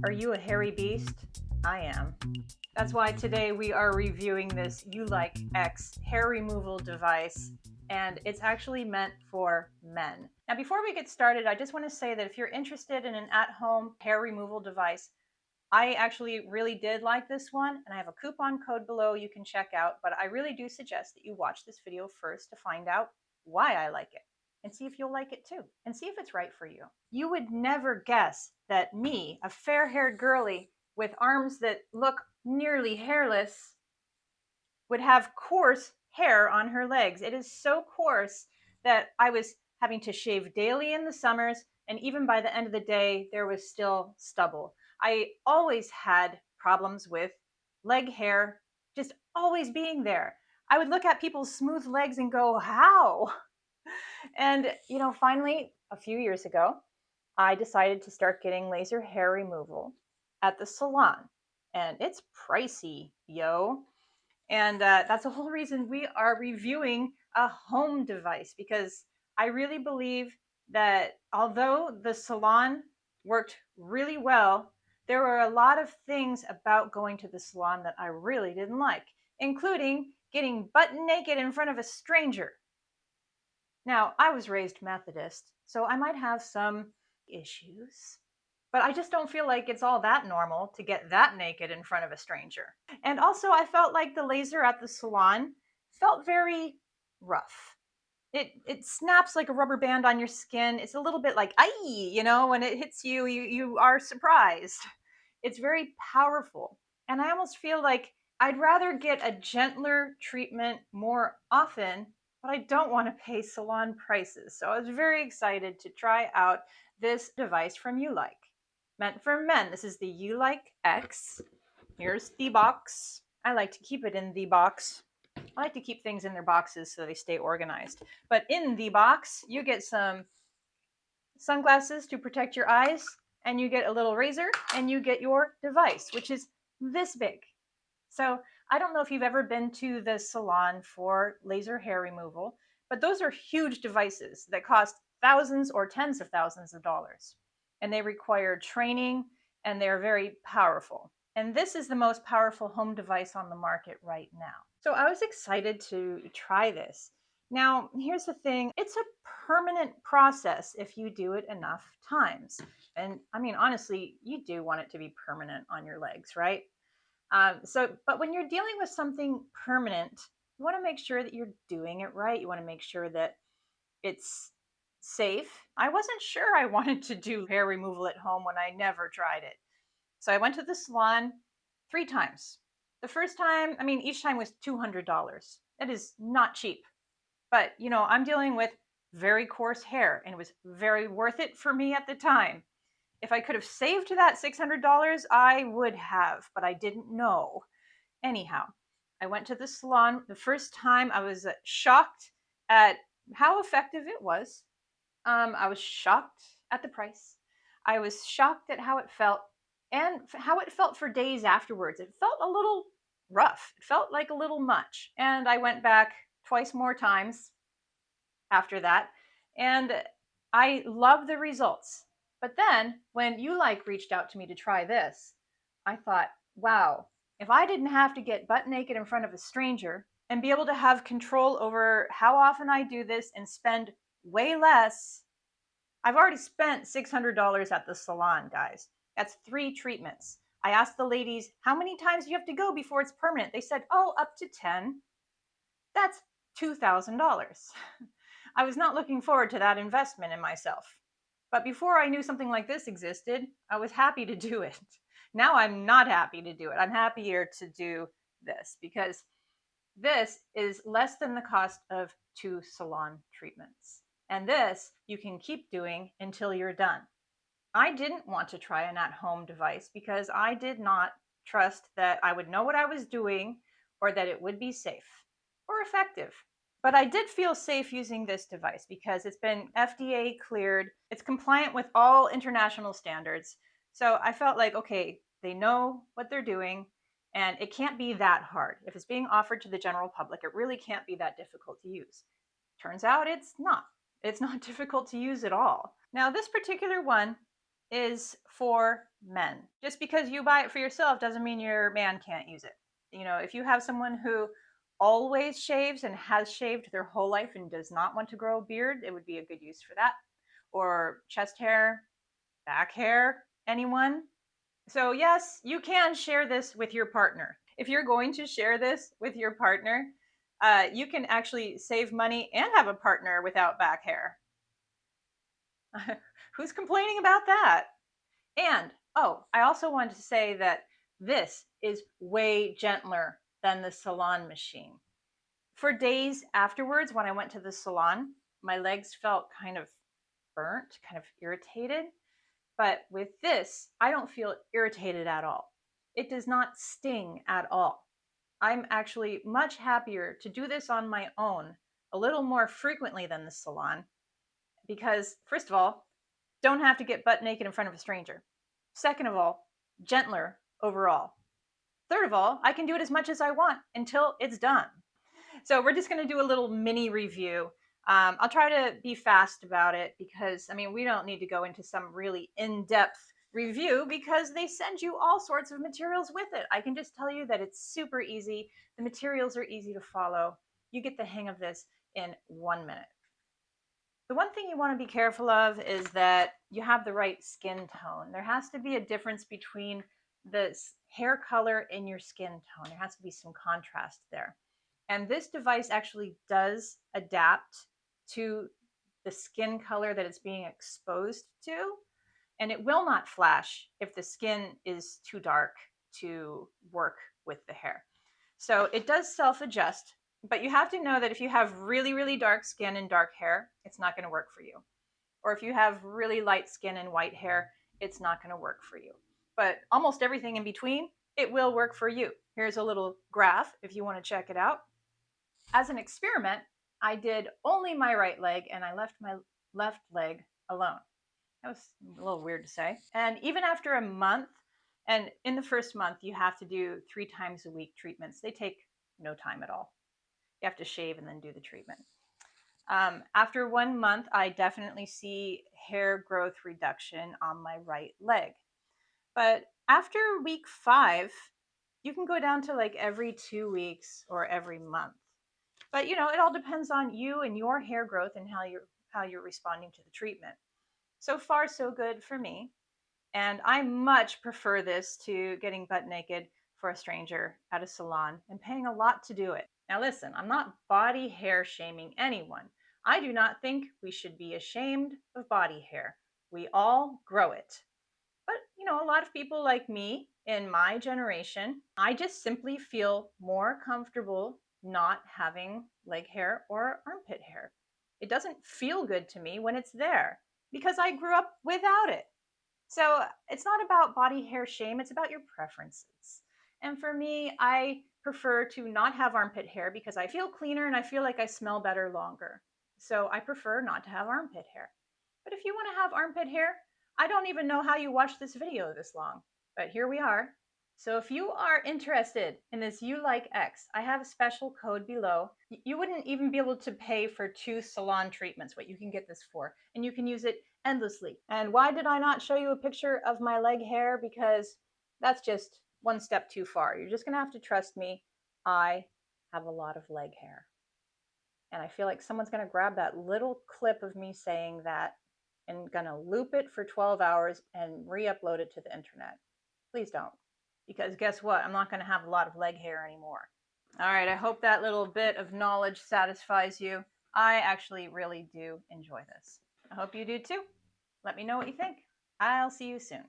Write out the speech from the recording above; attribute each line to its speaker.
Speaker 1: Are you a hairy beast? I am. That's why today we are reviewing this ULike X hair removal device, and it's actually meant for men. Now, before we get started, I just want to say that if you're interested in an at-home hair removal device, I actually really did like this one, and I have a coupon code below you can check out, but I really do suggest that you watch this video first to find out why I like it, and see if you'll like it too, and see if it's right for you. You would never guess that me, a fair-haired girly with arms that look nearly hairless, would have coarse hair on her legs. It is so coarse that I was having to shave daily in the summers, and even by the end of the day, there was still stubble. I always had problems with leg hair just always being there. I would look at people's smooth legs and go, how? And, finally, a few years ago, I decided to start getting laser hair removal at the salon. And it's pricey, yo. And that's the whole reason we are reviewing a home device, because I really believe that although the salon worked really well, there were a lot of things about going to the salon that I really didn't like, including getting butt naked in front of a stranger. Now, I was raised Methodist, so I might have some issues, but I just don't feel like it's all that normal to get that naked in front of a stranger. And also, I felt like the laser at the salon felt very rough. It snaps like a rubber band on your skin. It's a little bit like, aye, when it hits you, you are surprised. It's very powerful. And I almost feel like I'd rather get a gentler treatment more often, but I don't want to pay salon prices. So I was very excited to try out this device from ULike. Meant for men. This is the ULike X. Here's the box. I like to keep it in the box. I like to keep things in their boxes so they stay organized. But in the box, you get some sunglasses to protect your eyes, and you get a little razor, and you get your device, which is this big. So I don't know if you've ever been to the salon for laser hair removal, but those are huge devices that cost thousands or tens of thousands of dollars. And they require training, and they're very powerful. And this is the most powerful home device on the market right now. So I was excited to try this. Now, here's the thing. It's a permanent process if you do it enough times. And I mean, honestly, you do want it to be permanent on your legs, right? But when you're dealing with something permanent, you want to make sure that you're doing it right. You want to make sure that it's safe. I wasn't sure I wanted to do hair removal at home when I never tried it. So I went to the salon 3 times. The first time, each time was $200. That is not cheap. But, I'm dealing with very coarse hair, and it was very worth it for me at the time. If I could have saved that $600, I would have, but I didn't know. Anyhow, I went to the salon. The first time I was shocked at how effective it was. I was shocked at the price. I was shocked at how it felt, and how it felt for days afterwards. It felt a little rough. It felt like a little much. And I went back twice more times after that, and I love the results. But then when ULike reached out to me to try this, I thought, wow, if I didn't have to get butt naked in front of a stranger and be able to have control over how often I do this and spend way less. I've already spent $600 at the salon, guys. That's 3 treatments. I asked the ladies, how many times do you have to go before it's permanent? They said, oh, up to 10. That's $2,000. I was not looking forward to that investment in myself. But before I knew something like this existed, I was happy to do it. Now I'm not happy to do it. I'm happier to do this because this is less than the cost of 2 salon treatments. And this you can keep doing until you're done. I didn't want to try an at-home device because I did not trust that I would know what I was doing or that it would be safe or effective. But I did feel safe using this device because it's been FDA cleared. It's compliant with all international standards. So I felt like, okay, they know what they're doing, and it can't be that hard. If it's being offered to the general public, it really can't be that difficult to use. Turns out it's not. It's not difficult to use at all. Now, this particular one is for men. Just because you buy it for yourself doesn't mean your man can't use it. You know, if you have someone who always shaves and has shaved their whole life and does not want to grow a beard, it would be a good use for that. Or chest hair, back hair, anyone? So, yes, you can share this with your partner. If you're going to share this with your partner, you can actually save money and have a partner without back hair. Who's complaining about that? And, oh, I also wanted to say that this is way gentler than the salon machine. For days afterwards, when I went to the salon, my legs felt kind of burnt, kind of irritated. But with this, I don't feel irritated at all. It does not sting at all. I'm actually much happier to do this on my own a little more frequently than the salon because, first of all, don't have to get butt naked in front of a stranger. Second of all, gentler overall. Third of all, I can do it as much as I want until it's done. So we're just going to do a little mini review. I'll try to be fast about it because, I mean, we don't need to go into some really in-depth review because they send you all sorts of materials with it. I can just tell you that it's super easy. The materials are easy to follow. You get the hang of this in 1 minute. The one thing you want to be careful of is that you have the right skin tone. There has to be a difference between the hair color and your skin tone. There has to be some contrast there. And this device actually does adapt to the skin color that it's being exposed to. And it will not flash if the skin is too dark to work with the hair. So it does self-adjust, but you have to know that if you have really, really dark skin and dark hair, it's not going to work for you. Or if you have really light skin and white hair, it's not going to work for you. But almost everything in between, it will work for you. Here's a little graph if you want to check it out. As an experiment, I did only my right leg and I left my left leg alone. That was a little weird to say. And even after a month, and in the first month, you have to do 3 times a week treatments. They take no time at all. You have to shave and then do the treatment. After 1 month, I definitely see hair growth reduction on my right leg. But after week 5, you can go down to like every 2 weeks or every month. But you know, it all depends on you and your hair growth and how you're responding to the treatment. So far, so good for me. And I much prefer this to getting butt naked for a stranger at a salon and paying a lot to do it. Now listen, I'm not body hair shaming anyone. I do not think we should be ashamed of body hair. We all grow it. But, you know, a lot of people like me in my generation, I just simply feel more comfortable not having leg hair or armpit hair. It doesn't feel good to me when it's there because I grew up without it. So it's not about body hair shame, it's about your preferences. And for me, I prefer to not have armpit hair because I feel cleaner and I feel like I smell better longer. So I prefer not to have armpit hair. But if you want to have armpit hair, I don't even know how you watched this video this long, but here we are. So if you are interested in this ULike X, I have a special code below. You wouldn't even be able to pay for 2 salon treatments, what you can get this for, and you can use it endlessly. And why did I not show you a picture of my leg hair? Because that's just one step too far. You're just gonna have to trust me. I have a lot of leg hair. And I feel like someone's gonna grab that little clip of me saying that and gonna loop it for 12 hours and re-upload it to the internet. Please don't. Because guess what? I'm not gonna have a lot of leg hair anymore. All right, I hope that little bit of knowledge satisfies you. I actually really do enjoy this. I hope you do too. Let me know what you think. I'll see you soon.